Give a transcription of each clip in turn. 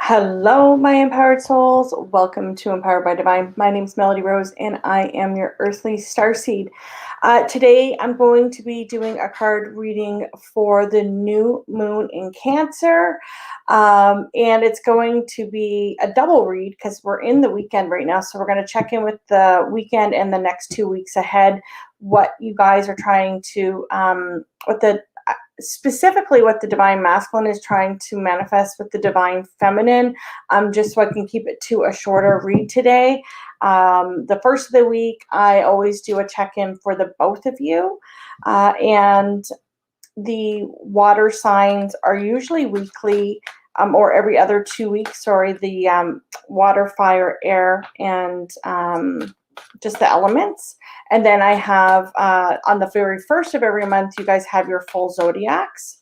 Hello, my empowered souls. Welcome to Empowered by Divine. My name is Melody Rose, and I am your earthly starseed. Today, I'm going to be doing a card reading for the new moon in Cancer, and it's going to be a double read because we're in the weekend right now. So we're going to check in with the weekend and the next 2 weeks ahead, what you guys are trying to, specifically what the divine masculine is trying to manifest with the divine feminine, just so I can keep it to a shorter read today. The first of the week, I always do a check-in for the both of you, and the water signs are usually weekly, or every other 2 weeks. Sorry, the water, fire, air, and just the elements. And then I have, on the very first of every month, you guys have your full zodiacs.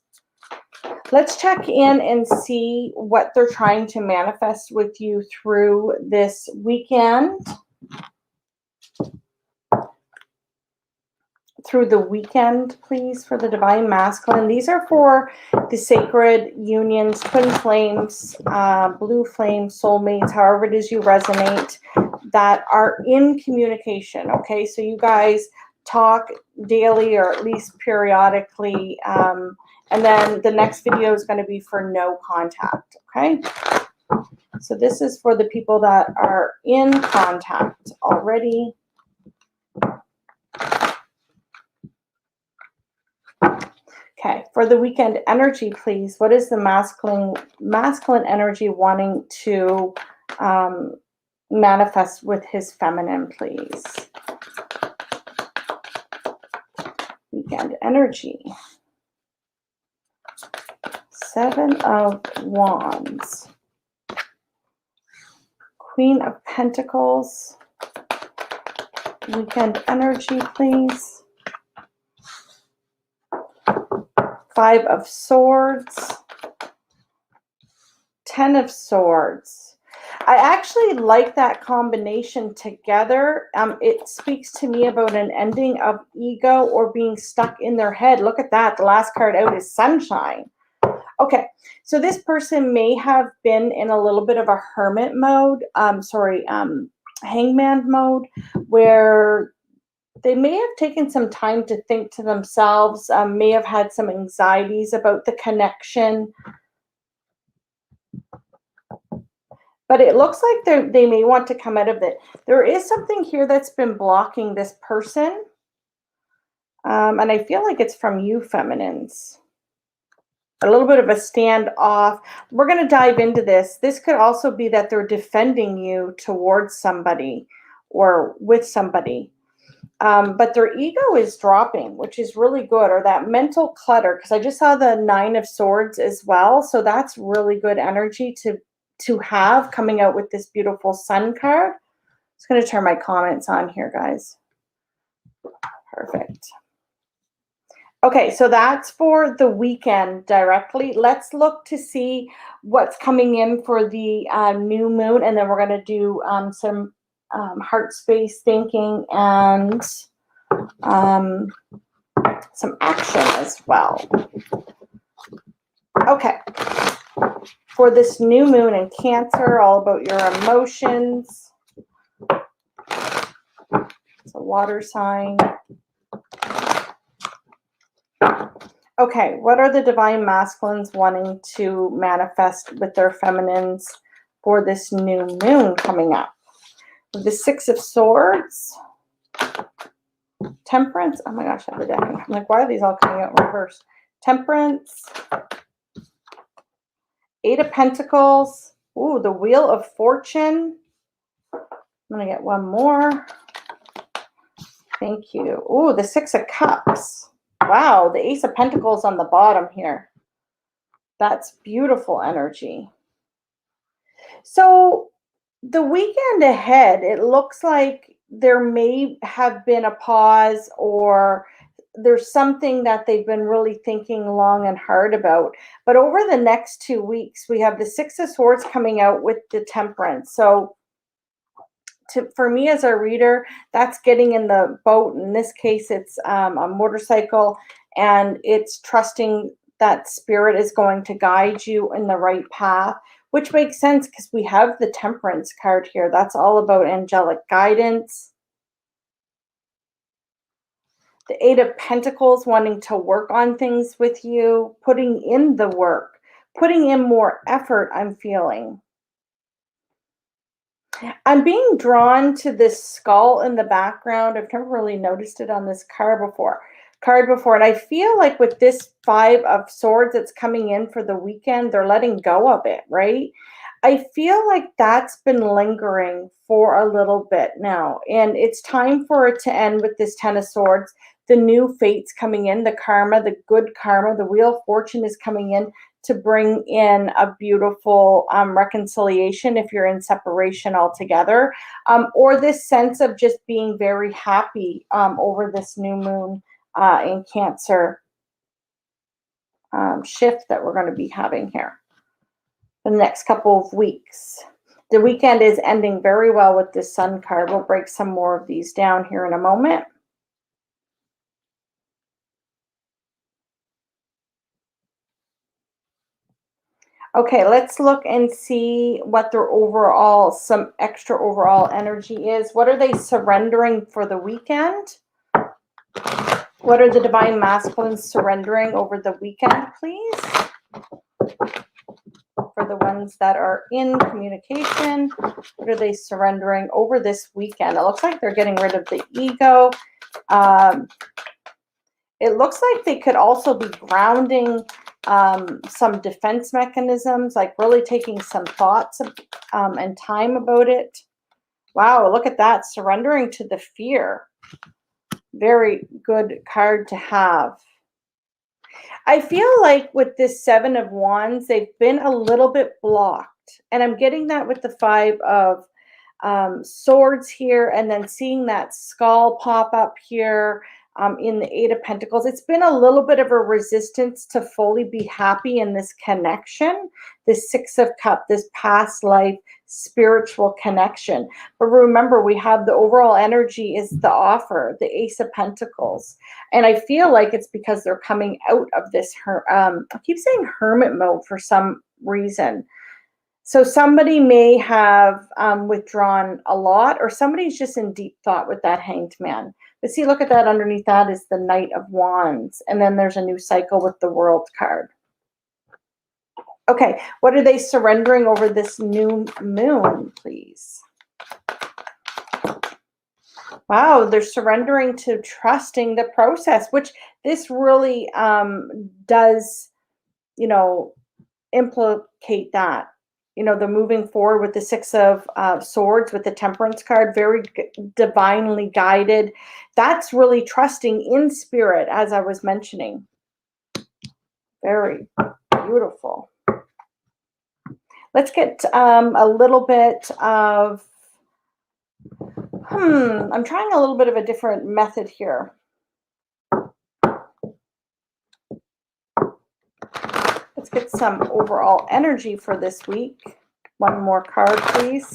Let's check in and see what they're trying to manifest with you through this weekend. Through the weekend, please, for the divine masculine. These are for the sacred unions, twin flames, blue flames, soulmates, however it is you resonate, that are in communication. Okay, so you guys talk daily or at least periodically, and then the next video is going to be for no contact. Okay, so this is for the people that are in contact already. Okay, for the weekend energy, please. What is the masculine energy wanting to manifest with his feminine, please? Weekend energy. 7 of Wands. Queen of Pentacles. Weekend energy, please. 5 of Swords, 10 of Swords. I actually like that combination together. It speaks to me about an ending of ego or being stuck in their head. Look at that. The last card out is Sunshine. Okay, so this person may have been in a little bit of a hermit mode, hangman mode, where they may have taken some time to think to themselves, may have had some anxieties about the connection. But it looks like they may want to come out of it. There is something here that's been blocking this person. And I feel like it's from you, feminines. A little bit of a standoff. We're going to dive into this. This could also be that they're defending you towards somebody or with somebody. But their ego is dropping, which is really good, or that mental clutter, because I just saw the 9 of Swords as well. So that's really good energy to have coming out with this beautiful Sun card. I'm just going to turn my comments on here, guys. Perfect. Okay, so that's for the weekend directly. Let's look to see what's coming in for the new moon, and then we're going to do some heart space thinking and some action as well. Okay, for this new moon in Cancer, all about your emotions. It's a water sign. Okay, what are the divine masculines wanting to manifest with their feminines for this new moon coming up? The 6 of Swords, Temperance. Oh my gosh, I have the deck. I'm like, why are these all coming out in reverse? Temperance, 8 of Pentacles. Ooh, the Wheel of Fortune. I'm gonna get one more. Thank you. Ooh, the 6 of Cups. Wow, the Ace of Pentacles on the bottom here. That's beautiful energy. So the weekend ahead, it looks like there may have been a pause, or there's something that they've been really thinking long and hard about. But over the next 2 weeks, we have the 6 of Swords coming out with the Temperance. So for me as a reader, that's getting in the boat. In this case, it's a motorcycle, and it's trusting that spirit is going to guide you in the right path which makes sense because we have the Temperance card here. That's all about angelic guidance. The Eight of Pentacles, wanting to work on things with you, putting in the work, putting in more effort, I'm feeling. I'm being drawn to this skull in the background. I've never really noticed it on this card before. And I feel like with this Five of Swords that's coming in for the weekend, they're letting go of it, right? I feel like that's been lingering for a little bit now, and it's time for it to end with this Ten of Swords. The new fates coming in, the karma, the good karma, the Wheel of Fortune is coming in to bring in a beautiful reconciliation if you're in separation altogether, or this sense of just being very happy over this new moon in Cancer shift that we're going to be having here the next couple of weeks. The weekend is ending very well with this Sun card. We'll break some more of these down here in a moment. Okay, let's look and see what their overall, some extra overall energy is. What are they surrendering for the weekend? What are the Divine Masculines surrendering over the weekend, please? For the ones that are in communication, what are they surrendering over this weekend? It looks like they're getting rid of the ego. It looks like they could also be grounding some defense mechanisms, like really taking some thoughts and time about it. Wow, look at that. Surrendering to the fear. Very good card to have. I feel like with this Seven of Wands, they've been a little bit blocked. And I'm getting that with the Five of Swords here, and then seeing that skull pop up here in the Eight of Pentacles. It's been a little bit of a resistance to fully be happy in this connection, this Six of Cups, this past life spiritual connection. But remember, we have the overall energy is the offer, the Ace of Pentacles. And I feel like it's because they're coming out of this, I keep saying hermit mode for some reason. So somebody may have withdrawn a lot, or somebody's just in deep thought with that Hanged Man. But see, look at that. Underneath that is the Knight of Wands. And then there's a new cycle with the World card. Okay, what are they surrendering over this new moon, please? Wow, they're surrendering to trusting the process, which this really does, implicate that. They're moving forward with the Six of Swords, with the Temperance card, very divinely guided. That's really trusting in spirit, as I was mentioning. Very beautiful. Let's get a little bit of, I'm trying a little bit of a different method here. Let's get some overall energy for this week. One more card, please,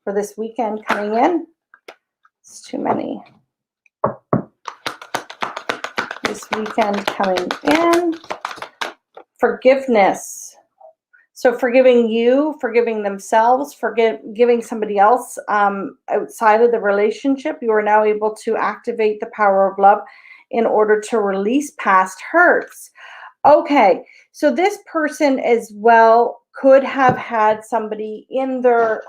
for this weekend coming in. It's too many. This weekend coming in. Forgiveness. So forgiving you, forgiving themselves, forgiving somebody else outside of the relationship. You are now able to activate the power of love in order to release past hurts. Okay, so this person as well could have had somebody in their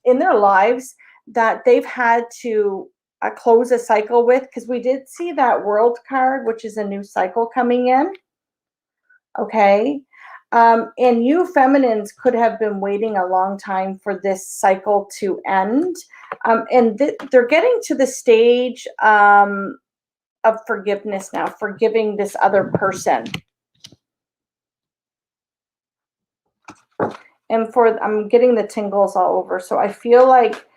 lives that they've had to close a cycle with, because we did see that World card, which is a new cycle coming in. Okay, and you feminines could have been waiting a long time for this cycle to end, and they're getting to the stage of forgiveness now, forgiving this other person. And I'm getting the tingles all over. So I feel like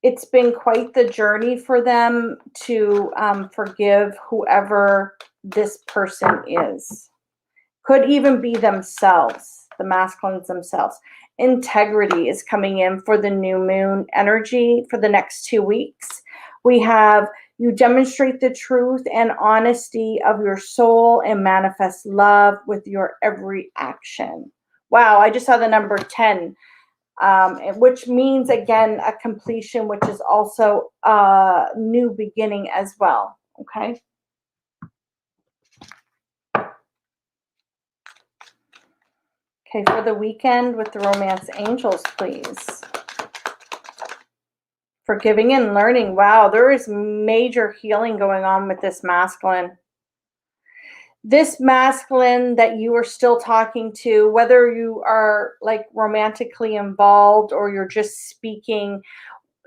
it's been quite the journey for them to forgive whoever this person is. Could even be themselves, the masculines themselves. Integrity is coming in for the new moon energy for the next 2 weeks. We have you demonstrate the truth and honesty of your soul and manifest love with your every action. Wow, I just saw the number 10, which means, again, a completion, which is also a new beginning as well, okay? Okay, for the weekend with the romance angels, please. Forgiving and learning. Wow, there is major healing going on with this masculine. This masculine that you are still talking to, whether you are like romantically involved or you're just speaking,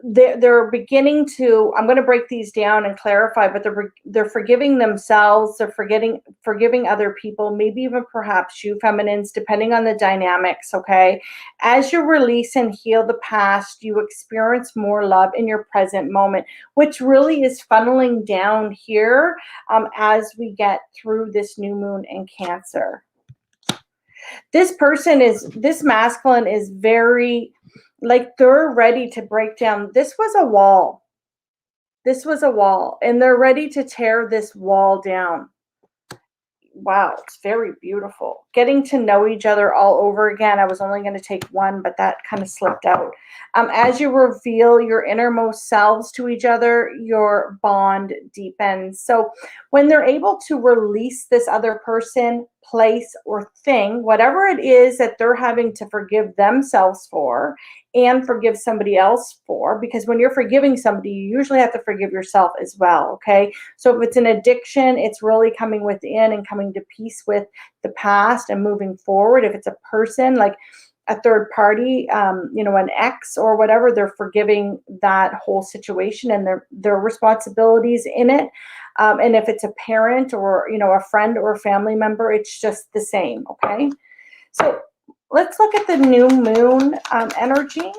they're beginning to, I'm going to break these down and clarify, but they're forgiving themselves, they're forgiving other people, maybe even perhaps you feminines, depending on the dynamics, okay? As you release and heal the past, you experience more love in your present moment, which really is funneling down here as we get through this new moon in Cancer. This masculine is very, like, they're ready to break down. This was a wall. This was a wall, and they're ready to tear this wall down. Wow, it's very beautiful. Getting to know each other all over again. I was only going to take one, but that kind of slipped out. As you reveal your innermost selves to each other, your bond deepens. So when they're able to release this other person, place, or thing, whatever it is that they're having to forgive themselves for and forgive somebody else for, because when you're forgiving somebody, you usually have to forgive yourself as well, okay? So if it's an addiction, it's really coming within and coming to peace with the past and moving forward. If it's a person, like a third party, an ex or whatever, they're forgiving that whole situation and their responsibilities in it. And if it's a parent or, a friend or a family member, it's just the same, okay? So let's look at the new moon energy.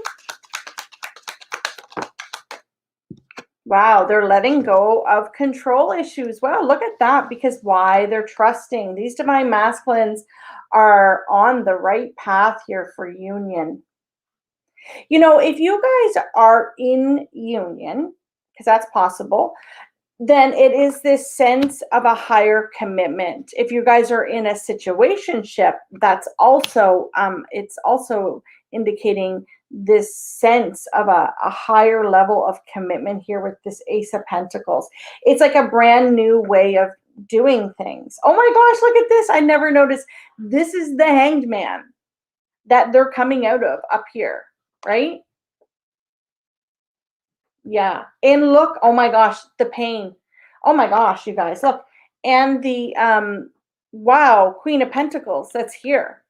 Wow, they're letting go of control issues. Wow, look at that, because why? They're trusting. These divine masculines are on the right path here for union. If you guys are in union, because that's possible, then it is this sense of a higher commitment. If you guys are in a situationship, that's also, it's also indicating this sense of a higher level of commitment here with this Ace of Pentacles. It's like a brand new way of doing things. Oh my gosh, look at this. I never noticed. This is the Hanged Man that they're coming out of up here, right? Yeah. And look, oh my gosh, the pain. Oh my gosh, you guys, look. And the wow, Queen of Pentacles, that's here.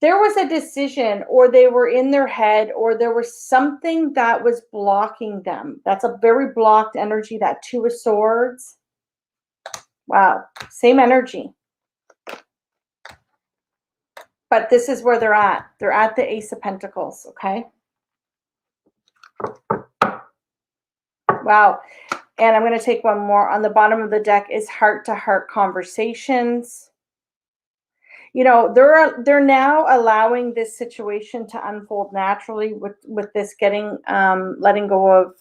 There was a decision, or they were in their head, or there was something that was blocking them. That's a very blocked energy, that Two of Swords. Wow, same energy. But this is where they're at. They're at the Ace of Pentacles, okay? Wow. And I'm going to take one more. On the bottom of the deck is heart-to-heart conversations. They're now allowing this situation to unfold naturally with this letting go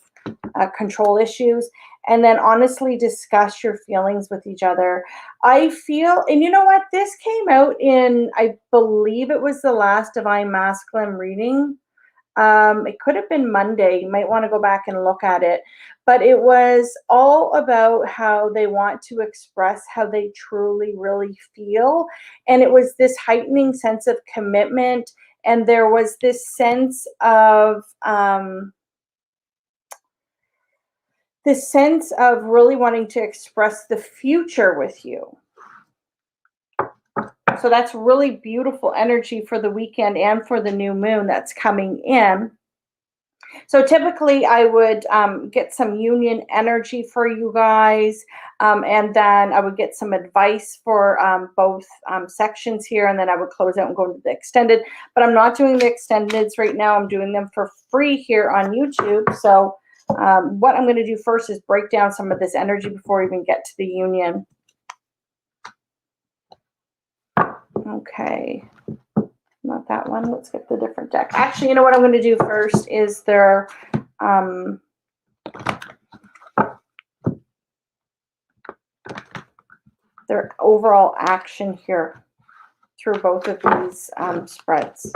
of control issues, and then honestly discuss your feelings with each other. I feel, and you know what? This came out in, I believe it was the last Divine Masculine reading. It could have been Monday. You might want to go back and look at it. But it was all about how they want to express how they truly, really feel. And it was this heightening sense of commitment. And there was this sense of really wanting to express the future with you. So that's really beautiful energy for the weekend and for the new moon that's coming in. So typically I would get some union energy for you guys, and then I would get some advice for both sections here, and then I would close out and go into the extended. But I'm not doing the extendeds right now. I'm doing them for free here on YouTube. So what I'm going to do first is break down some of this energy before we even get to the union. Okay. Not that one. Let's get the different deck. Actually, you know what I'm going to do first is their overall action here. through both of these spreads.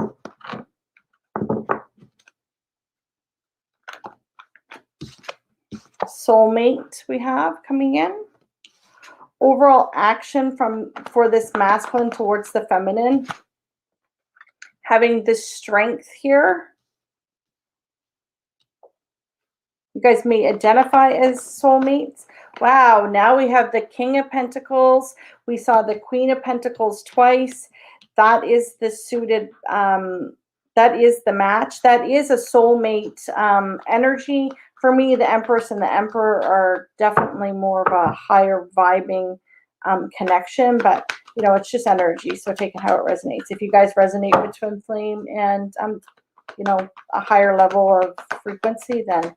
Soulmate we have coming in. Overall action for this masculine towards the feminine. Having this strength here. You guys may identify as soulmates. Wow, now we have the King of Pentacles. We saw the Queen of Pentacles twice. That is the suited, that is the match. That is a soulmate energy. For me, the Empress and the Emperor are definitely more of a higher vibing connection, but you know, it's just energy, so take it how it resonates. If you guys resonate with Twin Flame and you know, a higher level of frequency, then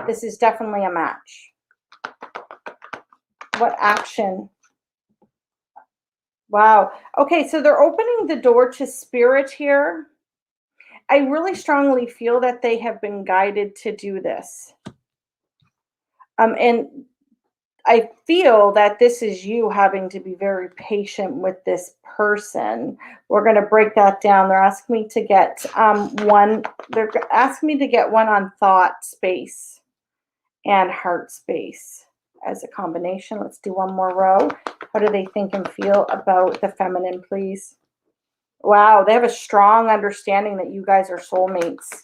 this is definitely a match. What action? Wow. Okay, so they're opening the door to spirit here. I really strongly feel that they have been guided to do this. And I feel that this is you having to be very patient with this person. We're going to break that down. They're asking me to get one. They're asking me to get one on thought space and heart space as a combination. Let's do one more row. How do they think and feel about the feminine, please? Wow, they have a strong understanding that you guys are soulmates.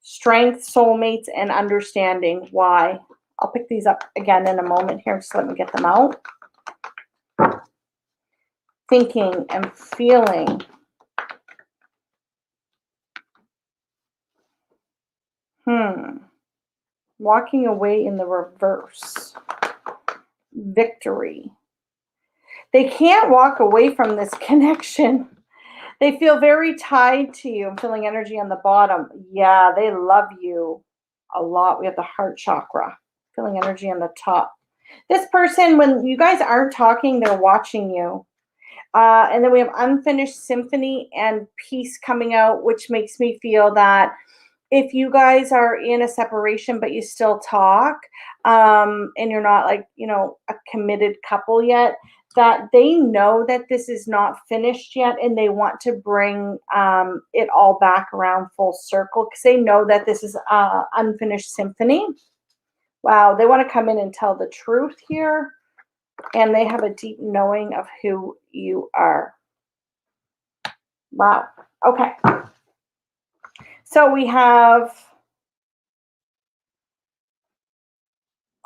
Strength, soulmates, and understanding. Why? I'll pick these up again in a moment here. Just let me get them out. Thinking and feeling. Walking away in the reverse. Victory. They can't walk away from this connection. They feel very tied to you. I'm feeling energy on the bottom. Yeah, they love you a lot. We have the heart chakra. Feeling energy on the top. This person, when you guys aren't talking, they're watching you. And then we have unfinished symphony and peace coming out, which makes me feel that if you guys are in a separation, but you still talk, and you're not like, you know, a committed couple yet, that they know that this is not finished yet, and they want to bring it all back around full circle because they know that this is unfinished symphony. Wow, they want to come in and tell the truth here, and they have a deep knowing of who you are. Wow. Okay. So we have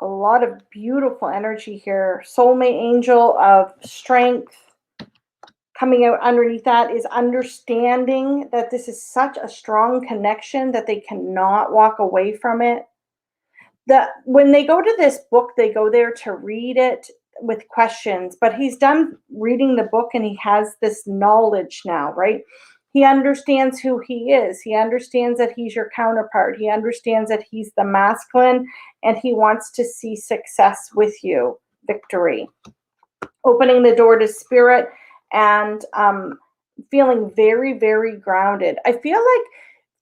a lot of beautiful energy here. Soulmate angel of strength. Coming out underneath that is understanding that this is such a strong connection that they cannot walk away from it. That when they go to this book, they go there to read it with questions, but he's done reading the book and he has this knowledge now, right? He understands who he is. He understands that he's your counterpart. He understands that he's the masculine and he wants to see success with you, victory. Opening the door to spirit and feeling very, very grounded. I feel like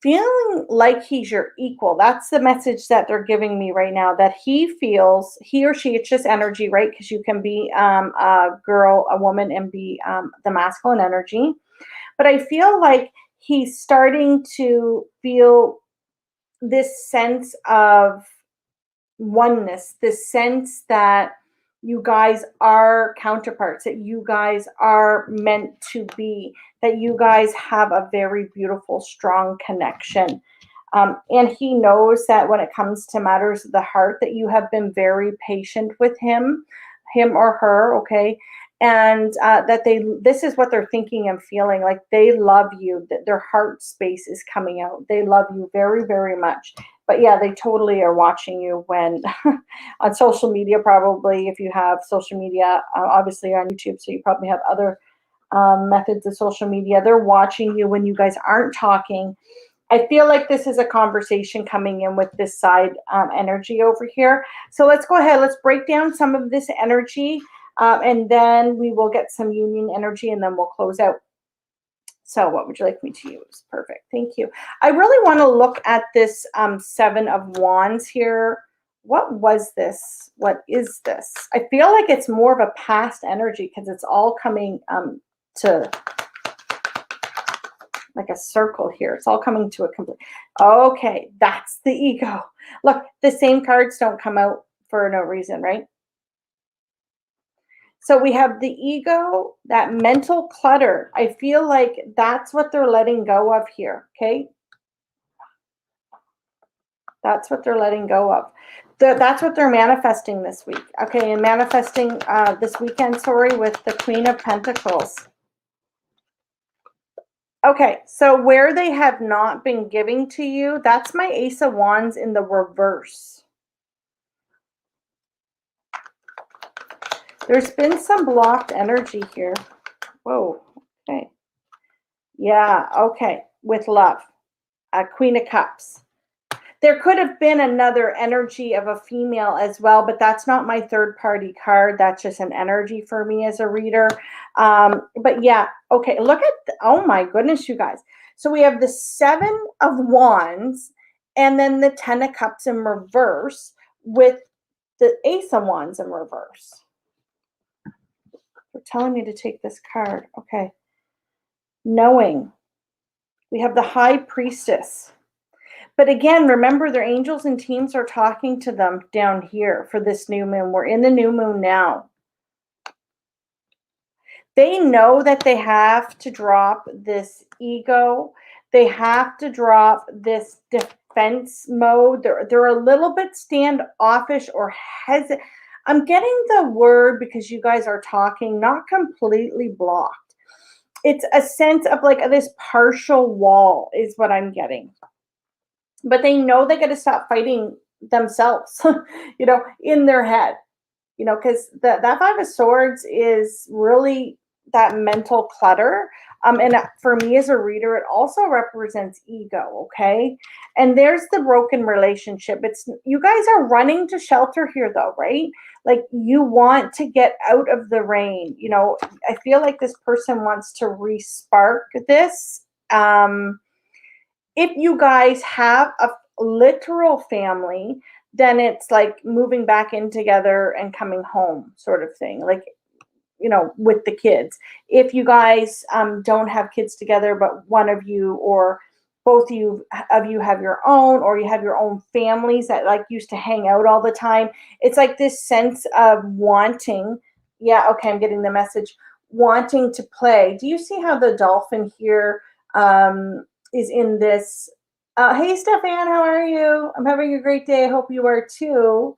feeling like he's your equal. That's the message that they're giving me right now, that he feels, he or she, it's just energy, right? Because you can be a girl, a woman, and be the masculine energy. But I feel like he's starting to feel this sense of oneness, this sense that you guys are counterparts, that you guys are meant to be, that you guys have a very beautiful, strong connection. And he knows that when it comes to matters of the heart, that you have been very patient with him or her, okay? And that this is what they're thinking and feeling, like they love you, that their heart space is coming out. They love you very, very much. But yeah, they totally are watching you when on social media, probably if you have social media, obviously on YouTube, so you probably have other methods of social media. They're watching you when you guys aren't talking. I feel like this is a conversation coming in with this side energy over here. So let's go ahead. Let's break down some of this energy. And then we will get some union energy and then we'll close out. So what would you like me to use? Perfect. Thank you. I really want to look at this Seven of Wands here. What was this? What is this? I feel like it's more of a past energy because it's all coming to like a circle here. It's all coming to a complete. Okay, that's the ego. Look, the same cards don't come out for no reason, right? So we have the ego, that mental clutter. I feel like that's what they're letting go of here, okay? That's what they're letting go of. That's what they're manifesting this week. Okay, and manifesting this weekend, sorry, with the Queen of Pentacles. Okay, so where they have not been giving to you, that's my Ace of Wands in the reverse. There's been some blocked energy here. Whoa, okay. Yeah, okay, with love. Queen of Cups. There could have been another energy of a female as well, but that's not my third party card. That's just an energy for me as a reader. But yeah, okay, look at, oh my goodness, you guys. So we have the 7 of Wands and then the 10 of Cups in reverse with the Ace of Wands in reverse. They're telling me to take this card. Okay. Knowing. We have the High Priestess. But again, remember their angels and teams are talking to them down here for this new moon. We're in the new moon now. They know that they have to drop this ego. They have to drop this defense mode. They're a little bit standoffish or hesitant. I'm getting the word because you guys are talking, not completely blocked. It's a sense of like this partial wall is what I'm getting. But they know they got to stop fighting themselves, you know, in their head, you know, because that 5 of Swords is really that mental clutter. And for me as a reader, it also represents ego, okay? And there's the broken relationship. It's you guys are running to shelter here, though, right? Like you want to get out of the rain. You know, I feel like this person wants to re-spark this. If you guys have a literal family, then it's like moving back in together and coming home sort of thing, like, you know, with the kids. If you guys don't have kids together, but one of you or both of you have your own, or you have your own families that like used to hang out all the time, it's like this sense of wanting. Yeah, okay, I'm getting the message. Wanting to play. Do you see how the dolphin here is in this? Hey, Stefan, how are you? I'm having a great day. I hope you are too.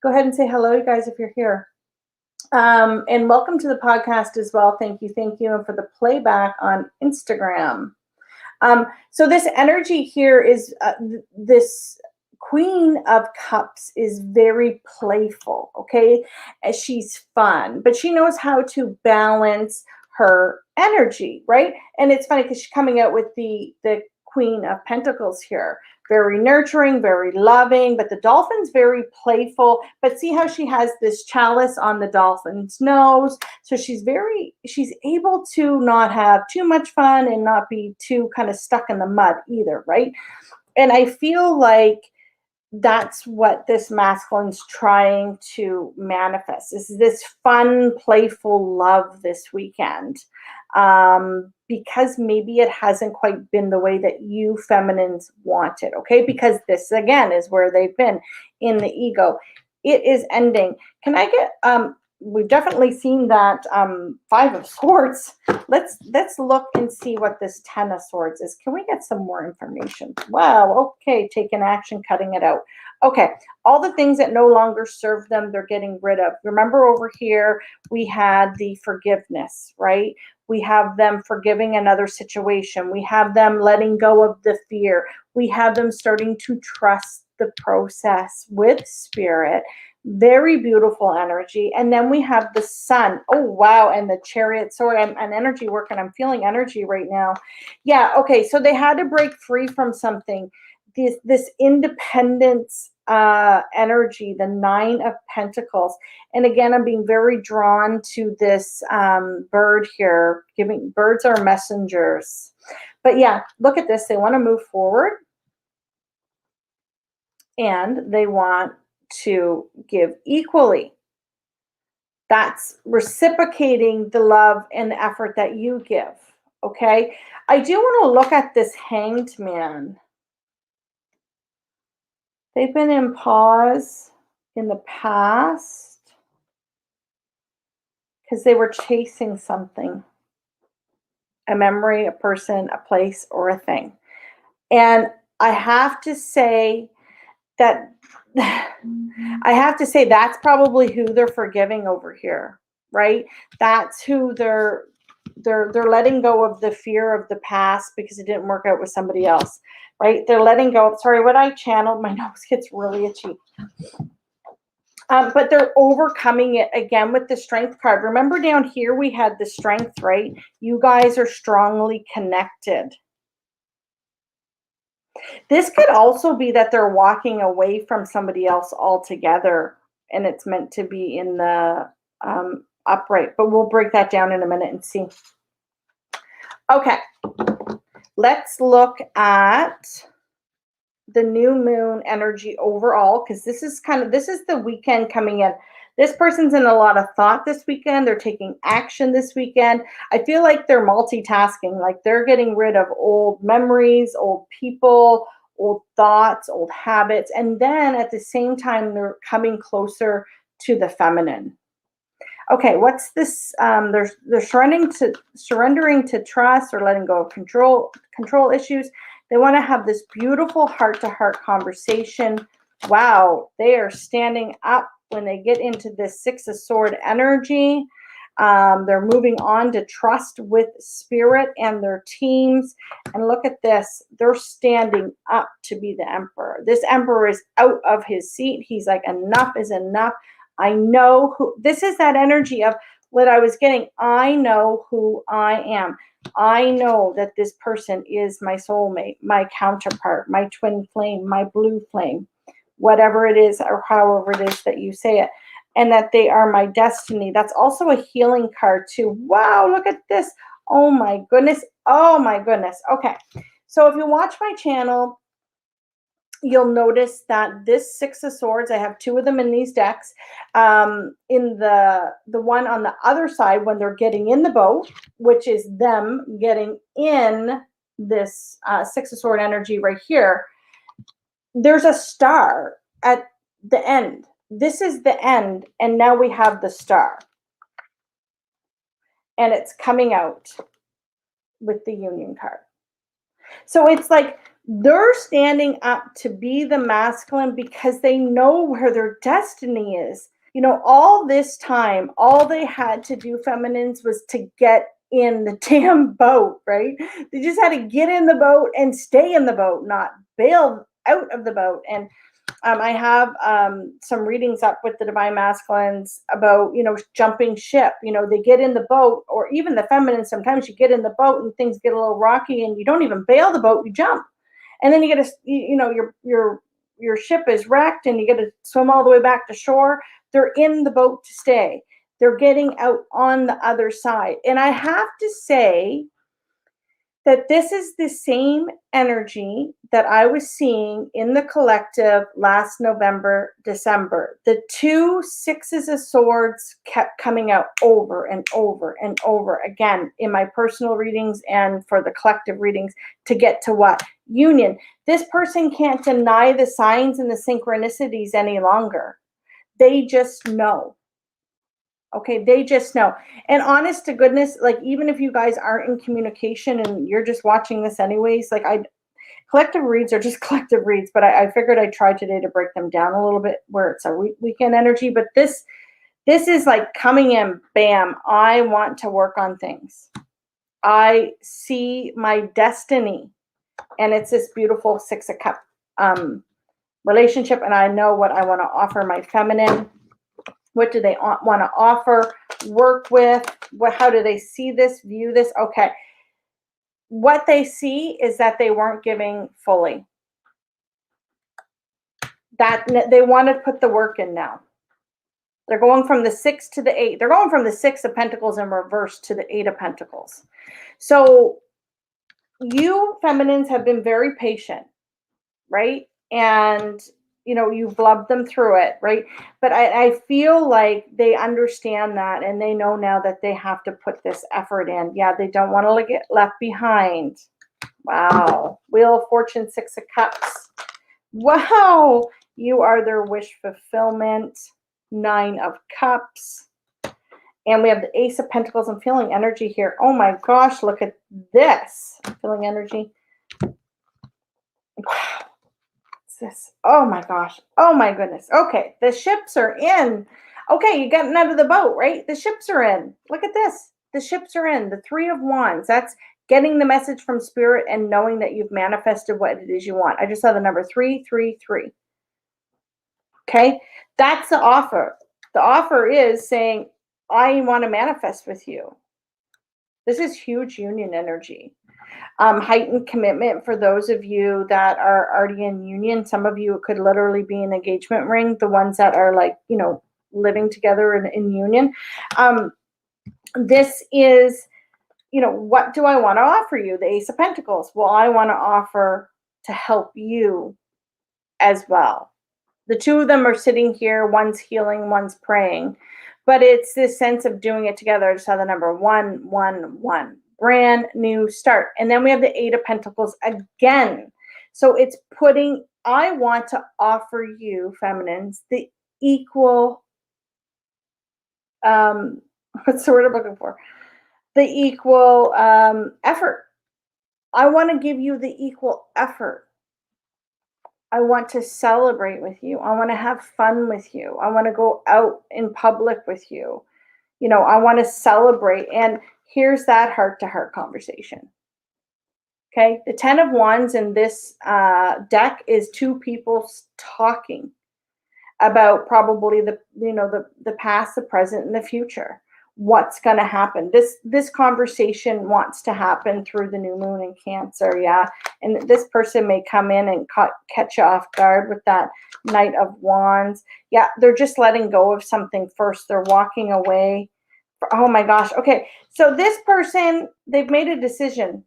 Go ahead and say hello, you guys, if you're here. And welcome to the podcast as well. Thank you. And for the playback on Instagram. So this energy here is this Queen of Cups is very playful, okay? She's fun, but she knows how to balance her energy, right? And it's funny because she's coming out with the Queen of Pentacles here. Very nurturing, very loving, but the dolphin's very playful. But see how she has this chalice on the dolphin's nose. So she's able to not have too much fun and not be too kind of stuck in the mud either, right? And I feel like that's what this masculine's trying to manifest. This fun, playful love this weekend. Because maybe it hasn't quite been the way that you feminines want it, okay? Because this, again, is where they've been in the ego. It is ending. Can I get, we've definitely seen that 5 of Swords. Let's look and see what this 10 of Swords is. Can we get some more information? Wow, okay, taking action, cutting it out. Okay, all the things that no longer serve them, they're getting rid of. Remember over here, we had the forgiveness, right? We have them forgiving another situation. We have them letting go of the fear. We have them starting to trust the process with spirit. Very beautiful energy. And then we have the Sun. Oh, wow. And the Chariot. Sorry, I'm an energy work and I'm feeling energy right now. Yeah, okay. So they had to break free from something. This independence energy, the 9 of Pentacles. And again, I'm being very drawn to this bird here. Birds are messengers. But yeah, look at this. They want to move forward. And they want to give equally. That's reciprocating the love and the effort that you give. Okay. I do want to look at this Hanged Man. They've been in pause in the past because they were chasing something, a memory, a person, a place, or a thing. And I have to say that that's probably who they're forgiving over here, right? That's who they're letting go of the fear of the past because it didn't work out with somebody else, right? They're letting go. Sorry, what I channeled, my nose gets really itchy. But they're overcoming it again with the Strength card. Remember down here we had the Strength, right? You guys are strongly connected. This could also be that they're walking away from somebody else altogether, and it's meant to be in the upright. But we'll break that down in a minute and see. Okay, let's look at the new moon energy overall, because this is the weekend coming in. This person's in a lot of thought this weekend. They're taking action this weekend. I feel like they're multitasking, like they're getting rid of old memories, old people, old thoughts, old habits, and then at the same time they're coming closer to the feminine. Okay, what's this? They're surrendering to trust or letting go of control issues. They want to have this beautiful heart-to-heart conversation. Wow, they are standing up when they get into this Six of Swords energy. They're moving on to trust with spirit and their teams. And look at this. They're standing up to be the emperor. This emperor is out of his seat. He's like, enough is enough. I know who, this is that energy of what I was getting. I know who I am. I know that this person is my soulmate, my counterpart, my twin flame, my blue flame, whatever it is or however it is that you say it, and that they are my destiny. That's also a healing card too. Wow, look at this. Oh my goodness. Oh my goodness. Okay. So if you watch my channel, you'll notice that this Six of Swords, I have two of them in these decks. In the one on the other side, when they're getting in the boat, which is them getting in this Six of Swords energy right here, there's a star at the end. This is the end, and now we have the star. And it's coming out with the Union card. So it's like they're standing up to be the masculine because they know where their destiny is. You know, all this time, all they had to do, feminines, was to get in the damn boat, right? They just had to get in the boat and stay in the boat, not bail out of the boat. And I have some readings up with the Divine Masculines about, you know, jumping ship. You know, they get in the boat, or even the feminine, sometimes you get in the boat and things get a little rocky and you don't even bail the boat, you jump. And then you get your ship is wrecked and you get to swim all the way back to shore. They're in the boat to stay. They're getting out on the other side. And I have to say that this is the same energy that I was seeing in the collective last November, December. The two Sixes of Swords kept coming out over and over and over again in my personal readings and for the collective readings to get to what? Union. This person can't deny the signs and the synchronicities any longer. They just know. Okay, they just know. And honest to goodness, like, even if you guys aren't in communication and you're just watching this anyways, like, collective reads are just collective reads, but I figured I'd try today to break them down a little bit where it's a weekend energy. But this is like coming in, bam, I want to work on things. I see my destiny, and it's this beautiful Six of Cups relationship, and I know what I want to offer my feminine. What do they want to offer, work with? How do they see this, view this? Okay. What they see is that they weren't giving fully. That they want to put the work in now. They're going from the 6 to the 8. They're going from the 6 of Pentacles in reverse to the 8 of Pentacles. So you feminines have been very patient, right? And you've loved them through it, right? But I feel like they understand that, and they know now that they have to put this effort in. Yeah, they don't want to get left behind. Wow. Wheel of Fortune, 6 of Cups. Wow. You are their wish fulfillment. 9 of Cups. And we have the Ace of Pentacles. I'm feeling energy here. Oh my gosh, look at this. I'm feeling energy. Wow. What's this? Oh my gosh. Oh my goodness. Okay, the ships are in. Okay, you gotten out of the boat, right? The ships are in. Look at this. The ships are in. The 3 of Wands. That's getting the message from Spirit and knowing that you've manifested what it is you want. I just saw the number 333. Okay, that's the offer. The offer is saying, I want to manifest with you. This is huge union energy. Heightened commitment for those of you that are already in union. Some of you, it could literally be an engagement ring. The ones that are like, living together in union. This is, what do I want to offer you? The Ace of Pentacles. Well, I want to offer to help you as well. The 2 of them are sitting here. One's healing, one's praying. But it's this sense of doing it together. I just saw the number 111. Brand new start. And then we have the 8 of Pentacles again. So it's I want to offer you, feminines, the equal, what's the word I'm looking for? The equal effort. I want to give you the equal effort. I want to celebrate with you. I want to have fun with you. I want to go out in public with you. I want to celebrate. And here's that heart-to-heart conversation. Okay. The 10 of Wands in this deck is 2 people talking about probably the past, the present, and the future. What's going to happen? This conversation wants to happen through the new moon in Cancer, yeah. And this person may come in and catch you off guard with that Knight of Wands. Yeah, they're just letting go of something first. They're walking away. Oh my gosh. Okay, so this person, they've made a decision.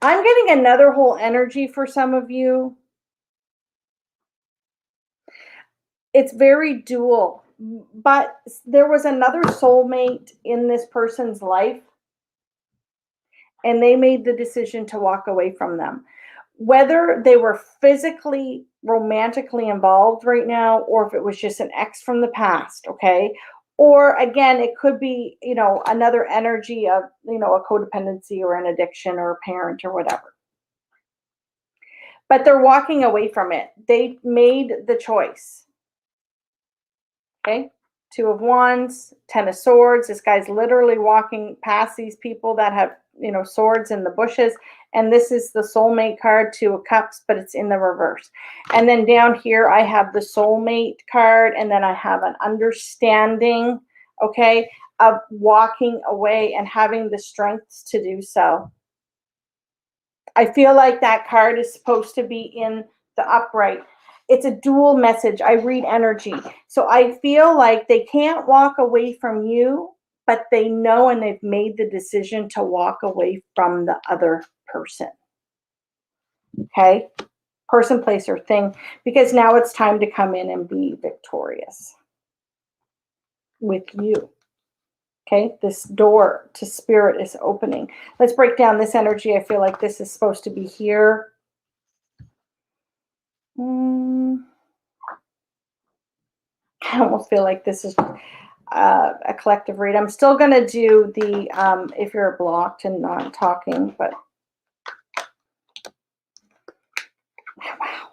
I'm getting another whole energy for some of you. It's very dual, but there was another soulmate in this person's life, and they made the decision to walk away from them. Whether they were physically, romantically involved right now, or if it was just an ex from the past, okay? Or again, it could be, another energy of, a codependency or an addiction or a parent or whatever. But they're walking away from it. They made the choice. Okay, 2 of Wands, 10 of Swords. This guy's literally walking past these people that have, swords in the bushes. And this is the soulmate card, 2 of Cups, but it's in the reverse. And then down here, I have the soulmate card, and then I have an understanding, okay, of walking away and having the strength to do so. I feel like that card is supposed to be in the upright. It's a dual message. I read energy. So I feel like they can't walk away from you, but they know and they've made the decision to walk away from the other person. Okay? Person, place, or thing. Because now it's time to come in and be victorious with you. Okay? This door to Spirit is opening. Let's break down this energy. I feel like this is supposed to be here. I almost feel like this is a collective read. I'm still going to do the if you're blocked and not talking, but wow.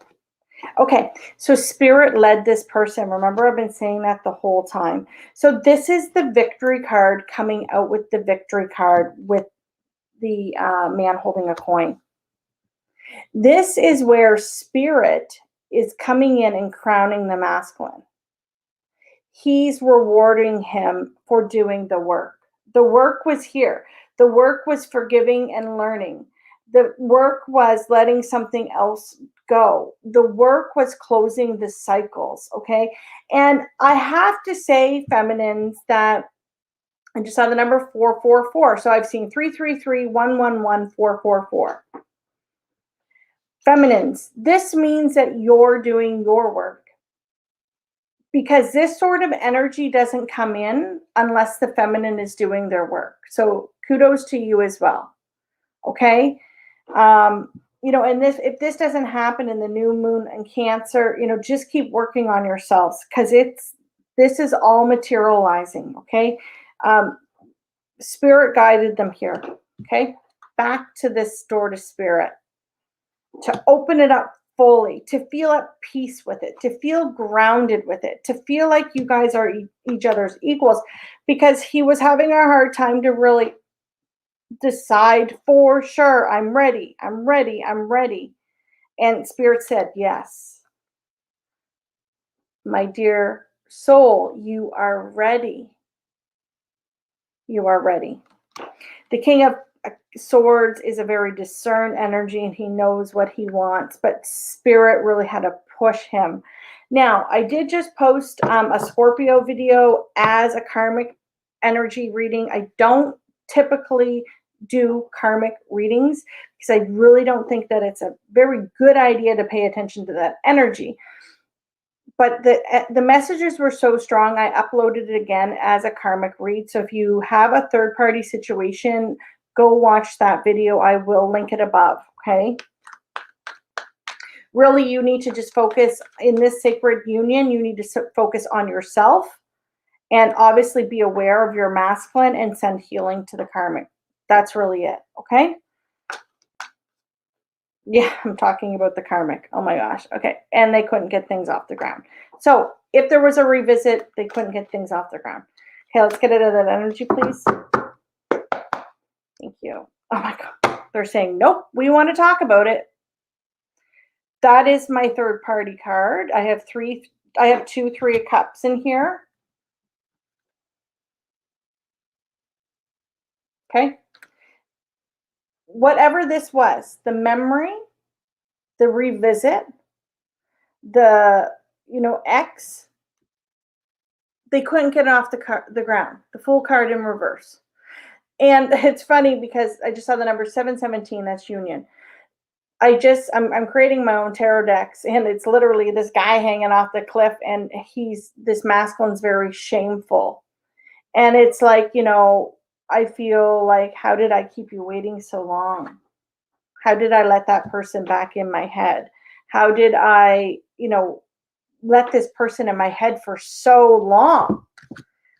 Okay, so Spirit led this person. Remember, I've been saying that the whole time. So this is the victory card coming out with the victory card with the man holding a coin. This is where Spirit is coming in and crowning the masculine. He's rewarding him for doing the work. The work was here. The work was forgiving and learning. The work was letting something else go. The work was closing the cycles, okay? And I have to say, feminines, that I just saw the number 444. So I've seen 333, 111, 444. Feminines, this means that you're doing your work, because this sort of energy doesn't come in unless the feminine is doing their work. So kudos to you as well. Okay. And if this doesn't happen in the new moon and Cancer, just keep working on yourselves, because this is all materializing. Okay. Spirit guided them here. Okay. Back to this door to spirit, to open it up fully, to feel at peace with it, to feel grounded with it, to feel like you guys are each other's equals, because he was having a hard time to really decide for sure, I'm ready, I'm ready, I'm ready. And Spirit said, yes, my dear soul, you are ready. You are ready. The King of Swords is a very discerned energy, and he knows what he wants, but Spirit really had to push him. Now, I did just post a Scorpio video as a karmic energy reading. I don't typically do karmic readings because I really don't think that it's a very good idea to pay attention to that energy. But the messages were so strong, I uploaded it again as a karmic read. So if you have a third-party situation, go watch that video. I will link it above, okay? Really, you need to just focus in this sacred union. You need to focus on yourself and obviously be aware of your masculine and send healing to the karmic. That's really it, okay? Yeah, I'm talking about the karmic. Oh my gosh. Okay. And they couldn't get things off the ground. So if there was a revisit, they couldn't get things off the ground. Okay, let's get out of that energy, please. Thank you. Oh my God. They're saying, nope, we want to talk about it. That is my third party card. I have 2 3 of cups in here. Okay. Whatever this was, the memory, the revisit, the, X, they couldn't get it off the ground. The full card in reverse. And it's funny because I just saw the number 717. That's union. I'm creating my own tarot decks, and it's literally this guy hanging off the cliff, and this masculine's very shameful. And it's like, I feel like, how did I keep you waiting so long? How did I let that person back in my head? How did I, let this person in my head for so long?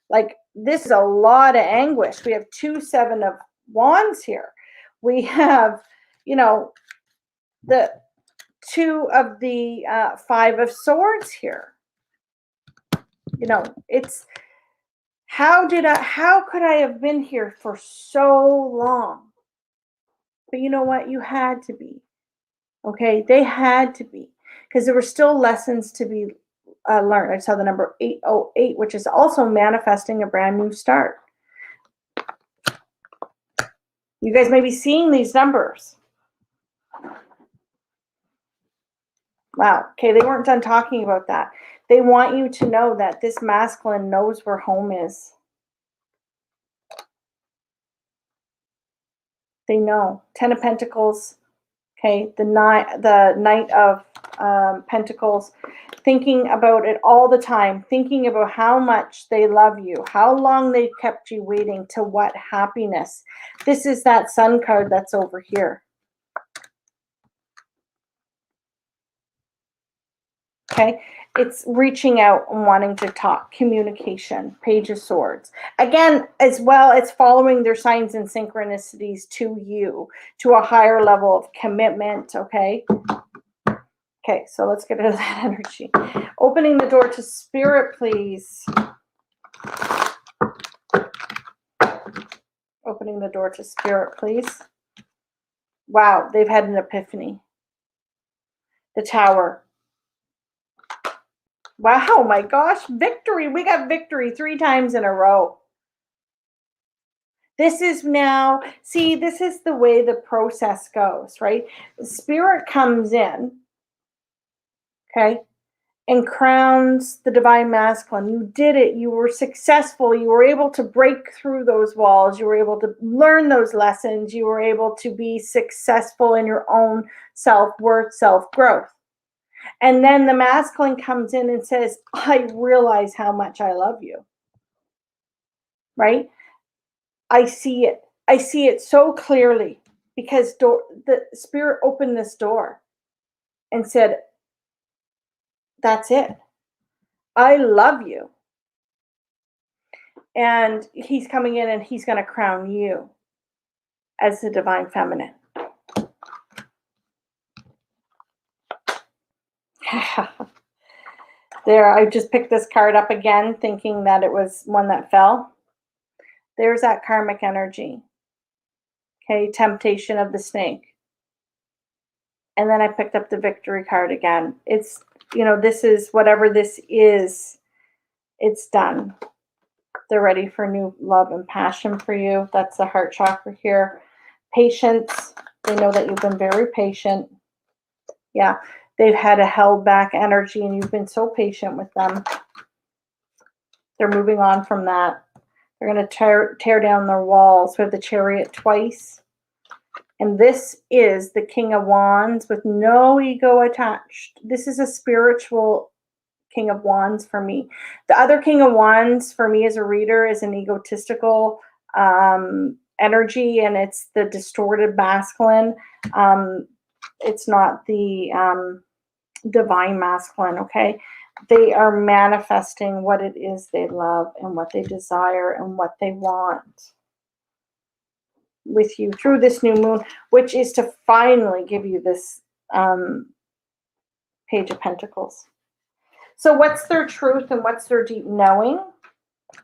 Like, this is a lot of anguish. We have 2 7 of Wands here. We have, the 2 of the 5 of Swords here. It's how could I have been here for so long? But you know what? You had to be. Okay, they had to be, because there were still lessons to be learned. I saw the number 808, which is also manifesting a brand new start. You guys may be seeing these numbers. Wow. Okay, they weren't done talking about that. They want you to know that this masculine knows where home is. They know. 10 of Pentacles. Okay, the Knight of Pentacles, thinking about it all the time, thinking about how much they love you, how long they've kept you waiting, to what happiness. This is that Sun card that's over here. Okay, it's reaching out and wanting to talk, communication, Page of Swords. Again, as well, it's following their signs and synchronicities to you, to a higher level of commitment, okay? Okay, so let's get into that energy. Opening the door to spirit, please. Opening the door to spirit, please. Wow, they've had an epiphany. The Tower. Wow, my gosh, victory. We got victory 3 times in a row. This is now, see, this is the way the process goes, right? Spirit comes in, okay? and crowns the divine masculine. You did it. You were successful. You were able to break through those walls. You were able to learn those lessons. You were able to be successful in your own self-worth, self-growth. And then the masculine comes in and says, I realize how much I love you. Right? I see it. I see it so clearly because the spirit opened this door and said, that's it. I love you. And he's coming in and he's going to crown you as the divine feminine. There, I just picked this card up again, thinking that it was one that fell. There's that karmic energy. Okay, temptation of the snake. And then I picked up the victory card again. It's, this is whatever this is, it's done. They're ready for new love and passion for you. That's the heart chakra here. Patience. They know that you've been very patient. Yeah, they've had a held back energy and you've been so patient with them. They're moving on from that. They're going to tear down their walls. We have the Chariot twice. And this is the King of Wands with no ego attached. This is a spiritual King of Wands for me. The other King of Wands for me as a reader is an egotistical energy, and it's the distorted masculine. It's not the divine masculine, okay? They are manifesting what it is they love and what they desire and what they want with you through this new moon, which is to finally give you this Page of Pentacles. So what's their truth and what's their deep knowing?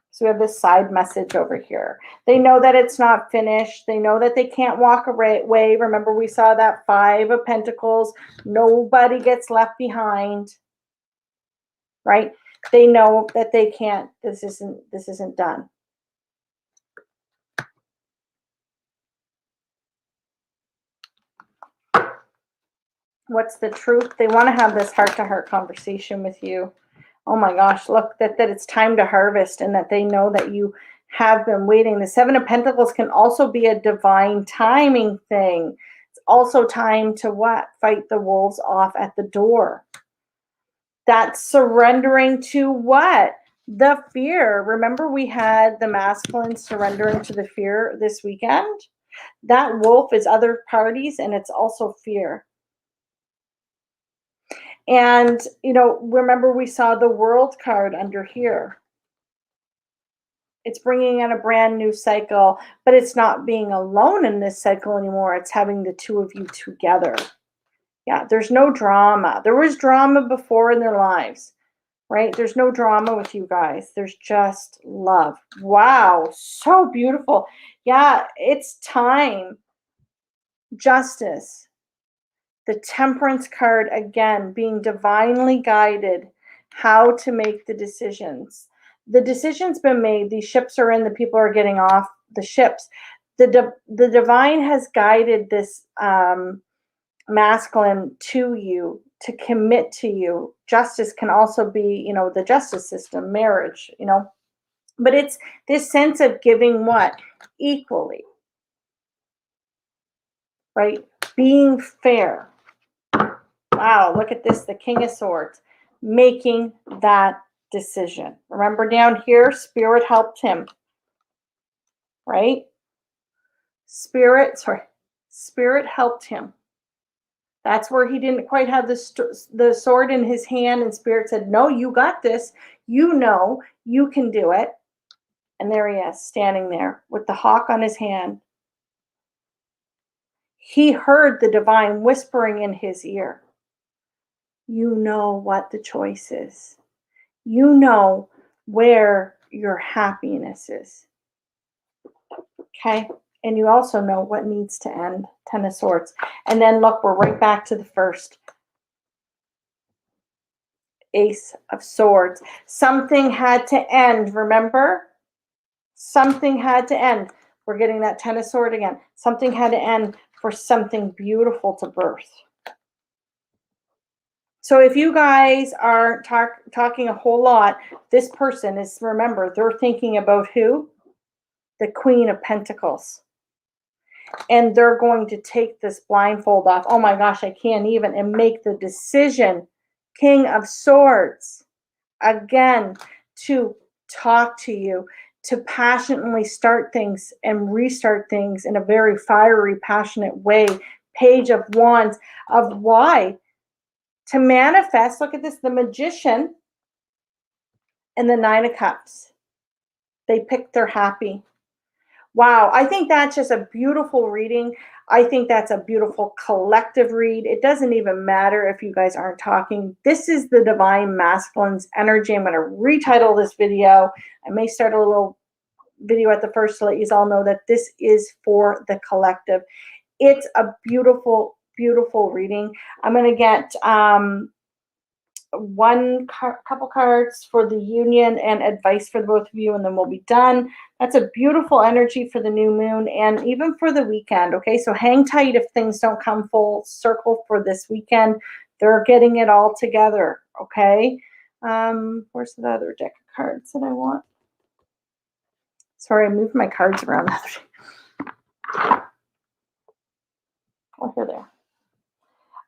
So we have this side message over here. They know that it's not finished. They know that they can't walk away. Remember, we saw that Five of Pentacles. Nobody gets left behind, right? They know that they can't. This isn't done. What's the truth? They want to have this heart-to-heart conversation with you. Oh my gosh, look, that it's time to harvest and that they know that you have been waiting. The Seven of Pentacles can also be a divine timing thing. It's also time to what? Fight the wolves off at the door. That's surrendering to what? The fear. Remember, we had the masculine surrendering to the fear this weekend? That wolf is other parties, and it's also fear. And, remember we saw the World card under here. It's bringing in a brand new cycle, but it's not being alone in this cycle anymore. It's having the two of you together. Yeah, there's no drama. There was drama before in their lives, right? There's no drama with you guys. There's just love. Wow, so beautiful. Yeah, it's time. Justice. The Temperance card, again, being divinely guided how to make the decisions. The decision's been made. These ships are in. The people are getting off the ships. The divine has guided this masculine to you, to commit to you. Justice can also be, the justice system, marriage, But it's this sense of giving what? Equally. Right? Being fair. Wow, look at this, the King of Swords, making that decision. Remember down here, Spirit helped him, right? Spirit helped him. That's where he didn't quite have the sword in his hand, and Spirit said, no, you got this. You know, you can do it. And there he is, standing there with the hawk on his hand. He heard the divine whispering in his ear. You know what the choice is. You know where your happiness is. Okay? And you also know what needs to end. Ten of Swords. And then look, we're right back to the first. Ace of Swords. Something had to end, remember? Something had to end. We're getting that Ten of Swords again. Something had to end for something beautiful to birth. So if you guys are talking a whole lot, this person is, remember, they're thinking about who? The Queen of Pentacles. And they're going to take this blindfold off. Oh my gosh, I can't even. And make the decision. King of Swords. Again, to talk to you, to passionately start things and restart things in a very fiery, passionate way. Page of Wands. Of why? To manifest, look at this, the Magician and the Nine of Cups. They picked their happy. Wow, I think that's just a beautiful reading. I think that's a beautiful collective read. It doesn't even matter if you guys aren't talking. This is the Divine Masculine's energy. I'm going to retitle this video. I may start a little video at the first to let you all know that this is for the collective. It's a beautiful, beautiful reading. I'm going to get couple cards for the union and advice for both of you, and then we'll be done. That's a beautiful energy for the new moon and even for the weekend. Okay, so hang tight if things don't come full circle for this weekend. They're getting it all together. Okay, where's the other deck of cards that I want? Sorry, I moved my cards around. Oh, here they are.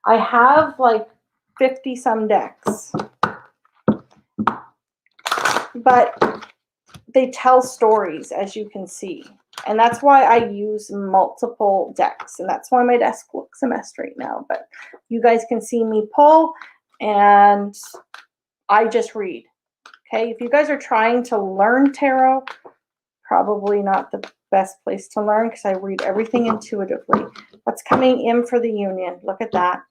I have like 50 some decks, but they tell stories, as you can see. And that's why I use multiple decks. And that's why my desk looks a mess right now. But you guys can see me pull, and I just read. Okay, if you guys are trying to learn tarot, probably not the best place to learn, because I read everything intuitively. What's coming in for the union? Look at that.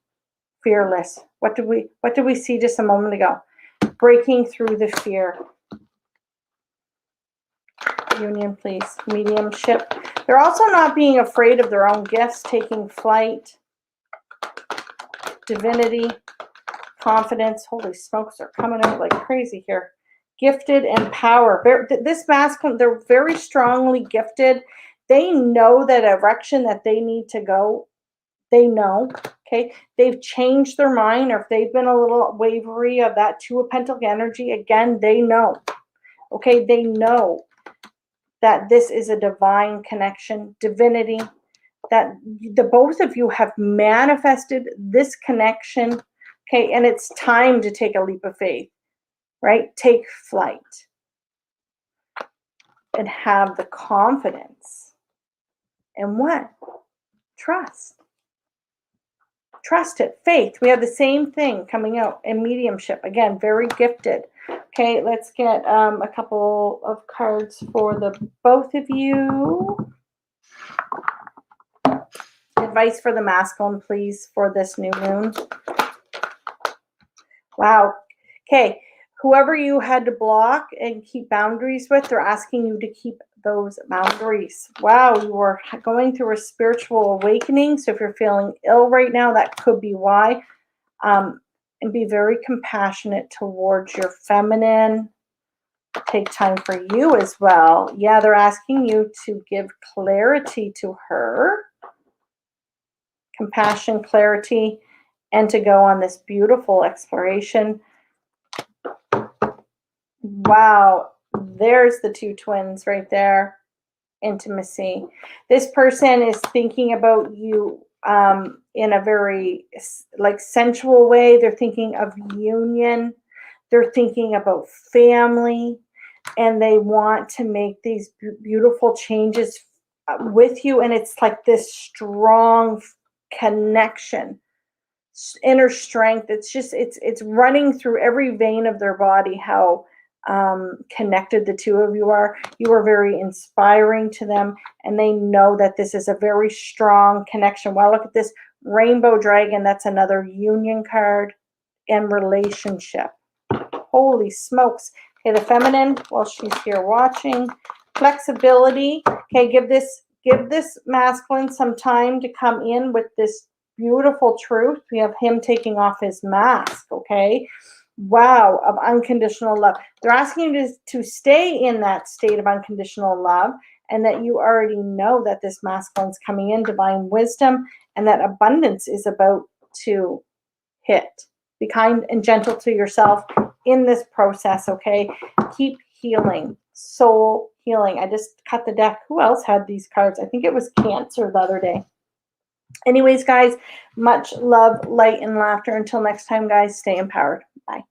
Fearless. What did we see just a moment ago? Breaking through the fear. Union, please. Mediumship. They're also not being afraid of their own gifts, taking flight. Divinity. Confidence. Holy smokes, they're coming out like crazy here. Gifted and power. This masculine, they're very strongly gifted. They know that direction that they need to go. They know. Okay, they've changed their mind, or if they've been a little wavery of that Two of Pentacles energy, again, they know. Okay, they know that this is a divine connection, divinity, that the both of you have manifested this connection. Okay, and it's time to take a leap of faith, right? Take flight and have the confidence. And what? Trust. Trust it. Faith. We have the same thing coming out in mediumship. Again, very gifted. Okay, let's get a couple of cards for the both of you. Advice for the masculine, please, for this new moon. Wow. Okay, whoever you had to block and keep boundaries with, they're asking you to keep those boundaries. Wow, you are going through a spiritual awakening. So if you're feeling ill right now, that could be why. And be very compassionate towards your feminine. Take time for you as well. Yeah, they're asking you to give clarity to her. Compassion, clarity, and to go on this beautiful exploration. Wow, there's the two twins right there. Intimacy. This person is thinking about you in a very like sensual way. They're thinking of union. They're thinking about family, and they want to make these beautiful changes with you. And it's like this strong connection, inner strength. It's just it's running through every vein of their body how connected the two of you are. You are very inspiring to them, and they know that this is a very strong connection. Wow, look at this rainbow dragon. That's another union card. And relationship. Holy smokes. Okay, the feminine, well, she's here watching. Flexibility. Okay, give this masculine some time to come in with this beautiful truth. We have him taking off his mask, okay? Wow, of unconditional love. They're asking you to stay in that state of unconditional love, and that you already know that this masculine's coming in, divine wisdom, and that abundance is about to hit. Be kind and gentle to yourself in this process, okay? Keep healing, soul healing. I just cut the deck. Who else had these cards? I think it was Cancer the other day. Anyways, guys, much love, light, and laughter. Until next time, guys, stay empowered. Bye.